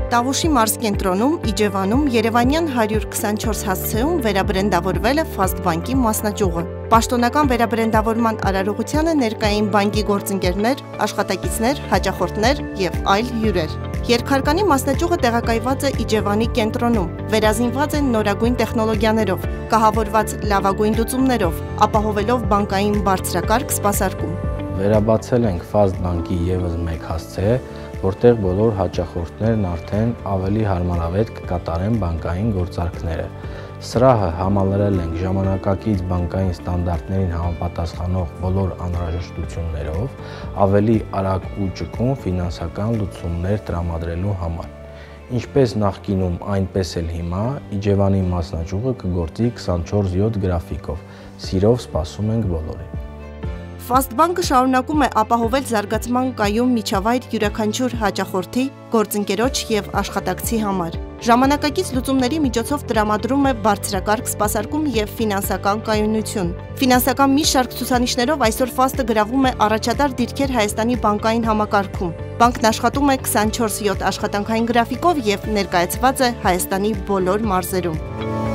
Տավուշի մարզկենտրոնում, Իջևանում, Երևանյան 124 հասցեում վերաբրենդավորվել է Fast Bank-ի մասնաճյուղը։ Պաշտոնական վերաբրենդավորման արարողությանը ներկայ էին բանկի գործընկերներ, աշխատակիցներ, հաճախորդներ և այլ հյուրեր։ Երկհարկանի մասնաճյուղը տեղակայված է Իջևանի կենտրոնում, վերազինված է նորագույն տեխնոլոգիաներով, կահավորված լավագույն լուծումներով, ապահովելով բանկային բարձրակարգ սպասարկում։ Վերաբացել ենք Fast Bank-ի ևս մեկ հասցե, որտեղ բոլոր հաճախորդներն արդեն ավելի հարմարավետ կկատարեն բանկային գործարքները։ Սրահը համալրել ենք ժամանակակից բանկային ստանդարտներին համապատասխանող բոլոր անհրաժեշտություններով, ավելի արագ ու ճկուն ֆինանսական լուծումներ տրամադրելու համար։ Ինչպես նախկինում, այնպես էլ հիմա Իջևանի մասնաճյուղը կգործի 24/7 գրաֆիկով։ Սիրով սպասում ենք բոլորին։ Fast Bank-ը շարունակում է ապահովել զարգացման կայուն միջավայր յուրաքանչյուր հաճախորդի, գործընկերոջ և աշխատակցի համար։ Ժամանակակից լուծումների միջոցով տրամադրում է բարձրակարգ սպասարկում և ֆինանսական կայունություն։ Ֆինանսական մի շարք ցուցանիշներով այսօր Fast-ը գրավում է առաջատար դիրքեր Հայաստանի բանկային համակարգում։ Բանկն աշխատում է 24/7 աշխատանքային գրաֆիկով և ներկայացված է Հայաստանի բոլոր մարզերում։